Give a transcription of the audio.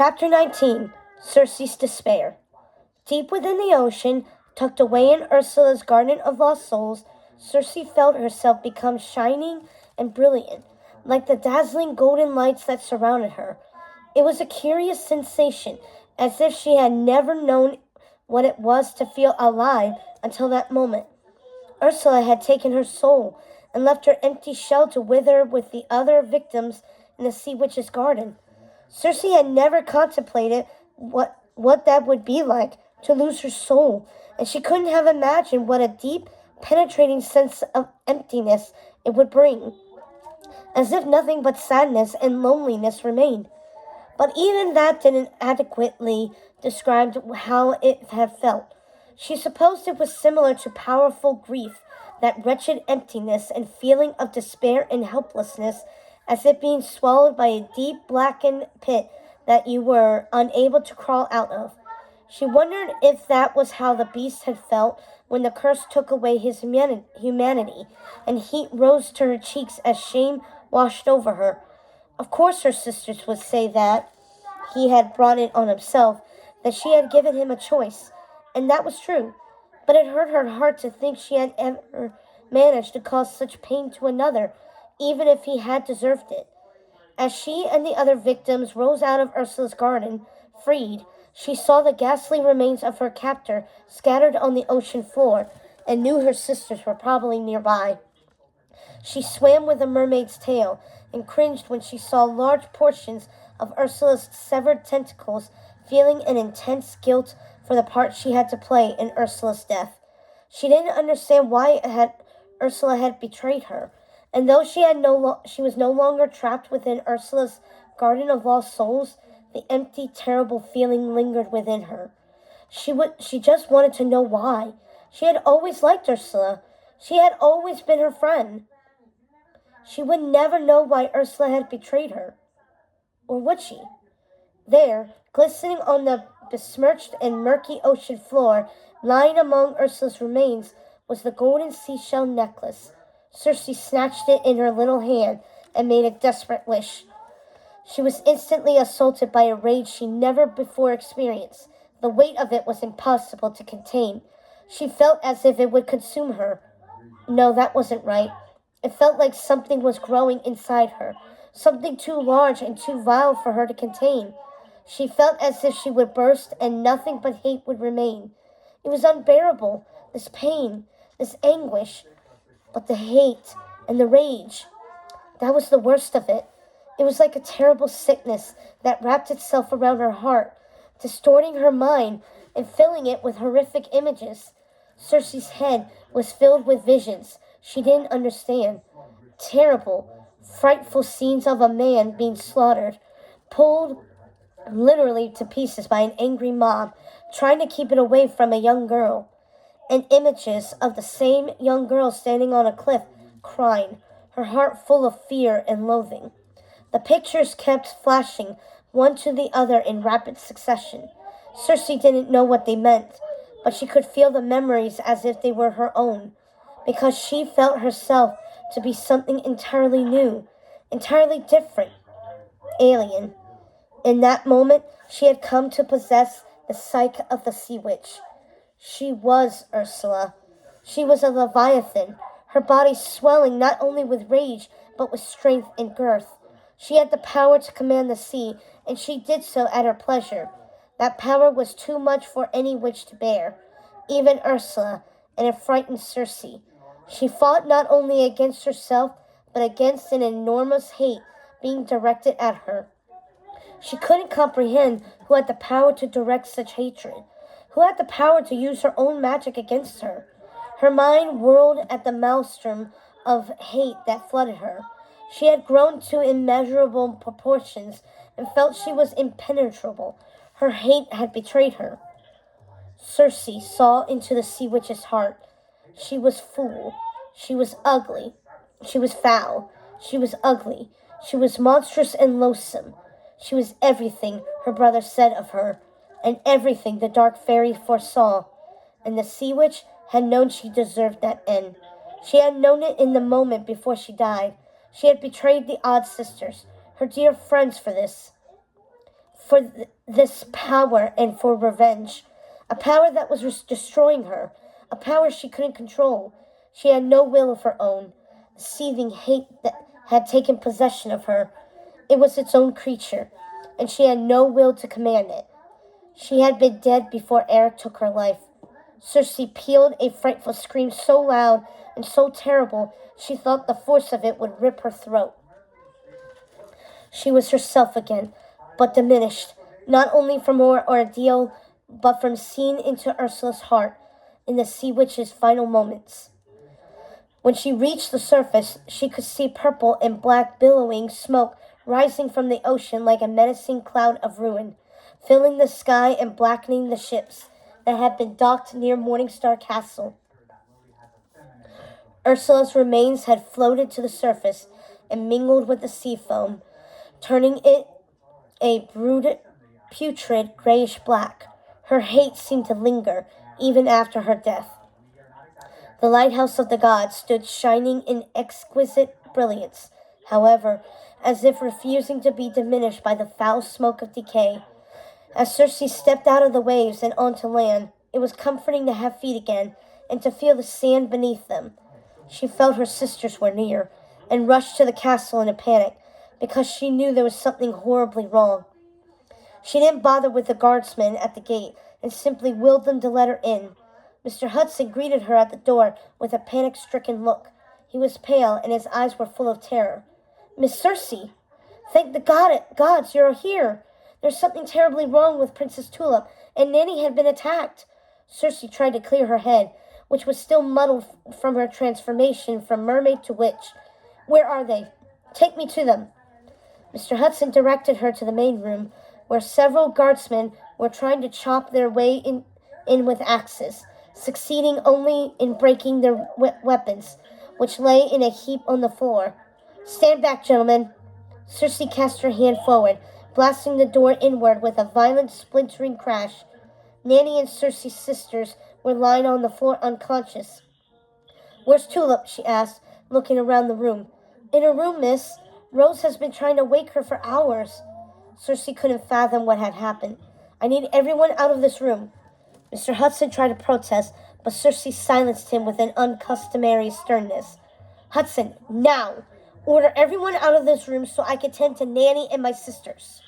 Chapter 19. Circe's Despair. Deep within the ocean, tucked away in Ursula's Garden of Lost Souls, Circe felt herself become shining and brilliant, like the dazzling golden lights that surrounded her. It was a curious sensation, as if she had never known what it was to feel alive until that moment. Ursula had taken her soul and left her empty shell to wither with the other victims in the Sea Witch's garden. Circe had never contemplated what that would be like to lose her soul, and she couldn't have imagined what a deep, penetrating sense of emptiness it would bring, as if nothing but sadness and loneliness remained. But even that didn't adequately describe how it had felt. She supposed it was similar to powerful grief, that wretched emptiness and feeling of despair and helplessness, as if being swallowed by a deep, blackened pit that you were unable to crawl out of. She wondered if that was how the beast had felt when the curse took away his humanity, and heat rose to her cheeks as shame washed over her. Of course her sisters would say that he had brought it on himself, that she had given him a choice, and that was true. But it hurt her heart to think she had ever managed to cause such pain to another, even if he had deserved it. As she and the other victims rose out of Ursula's garden, freed, she saw the ghastly remains of her captor scattered on the ocean floor, and knew her sisters were probably nearby. She swam with a mermaid's tail, and cringed when she saw large portions of Ursula's severed tentacles, feeling an intense guilt for the part she had to play in Ursula's death. She didn't understand why Ursula had betrayed her, and though she was no longer trapped within Ursula's Garden of Lost Souls, the empty, terrible feeling lingered within her. She just wanted to know why. She had always liked Ursula. She had always been her friend. She would never know why Ursula had betrayed her. Or would she? There, glistening on the besmirched and murky ocean floor, lying among Ursula's remains, was the golden seashell necklace. Circe snatched it in her little hand and made a desperate wish. She was instantly assaulted by a rage she never before experienced. The weight of it was impossible to contain. She felt as if it would consume her. No, that wasn't right. It felt like something was growing inside her, something too large and too vile for her to contain. She felt as if she would burst and nothing but hate would remain. It was unbearable, this pain, this anguish. But the hate and the rage, that was the worst of it. It was like a terrible sickness that wrapped itself around her heart, distorting her mind and filling it with horrific images. Circe's head was filled with visions she didn't understand. Terrible, frightful scenes of a man being slaughtered, pulled literally to pieces by an angry mob, trying to keep it away from a young girl. And images of the same young girl standing on a cliff, crying, her heart full of fear and loathing. The pictures kept flashing one to the other in rapid succession. Circe didn't know what they meant, but she could feel the memories as if they were her own, because she felt herself to be something entirely new, entirely different, alien. In that moment, she had come to possess the psyche of the Sea Witch. She was Ursula. She was a leviathan, her body swelling not only with rage, but with strength and girth. She had the power to command the sea, and she did so at her pleasure. That power was too much for any witch to bear, even Ursula, and it frightened Circe. She fought not only against herself, but against an enormous hate being directed at her. She couldn't comprehend who had the power to direct such hatred, who had the power to use her own magic against her. Her mind whirled at the maelstrom of hate that flooded her. She had grown to immeasurable proportions and felt she was impenetrable. Her hate had betrayed her. Circe saw into the Sea Witch's heart. She was fool. She was ugly. She was foul. She was ugly. She was monstrous and loathsome. She was everything her brother said of her, and everything the dark fairy foresaw. And the Sea Witch had known she deserved that end. She had known it in the moment before she died. She had betrayed the odd sisters, her dear friends, for this. for this power and for revenge. A power that was destroying her. A power she couldn't control. She had no will of her own. The seething hate that had taken possession of her. It was its own creature, and she had no will to command it. She had been dead before Eric took her life. Cersei pealed a frightful scream so loud and so terrible she thought the force of it would rip her throat. She was herself again, but diminished, not only from her ordeal, but from seeing into Ursula's heart in the sea witch's final moments. When she reached the surface, she could see purple and black billowing smoke rising from the ocean like a menacing cloud of ruin, filling the sky and blackening the ships that had been docked near Morningstar Castle. Ursula's remains had floated to the surface and mingled with the sea foam, turning it a putrid grayish-black. Her hate seemed to linger even after her death. The lighthouse of the gods stood shining in exquisite brilliance, however, as if refusing to be diminished by the foul smoke of decay. As Cersei stepped out of the waves and onto land, it was comforting to have feet again and to feel the sand beneath them. She felt her sisters were near and rushed to the castle in a panic because she knew there was something horribly wrong. She didn't bother with the guardsmen at the gate and simply willed them to let her in. Mr. Hudson greeted her at the door with a panic-stricken look. He was pale and his eyes were full of terror. "Miss Cersei, thank the gods you're here. There's something terribly wrong with Princess Tulip, and Nanny had been attacked." Cersei tried to clear her head, which was still muddled from her transformation from mermaid to witch. "Where are they? Take me to them." Mr. Hudson directed her to the main room, where several guardsmen were trying to chop their way in with axes, succeeding only in breaking their weapons, which lay in a heap on the floor. "Stand back, gentlemen." Cersei cast her hand forward, blasting the door inward with a violent splintering crash. Nanny and Cersei's sisters were lying on the floor unconscious. "Where's Tulip?" she asked, looking around the room. "In her room, miss. Rose has been trying to wake her for hours." Cersei couldn't fathom what had happened. "I need everyone out of this room." Mr. Hudson tried to protest, but Cersei silenced him with an uncustomary sternness. "Hudson, now! Order everyone out of this room so I can tend to Nanny and my sisters."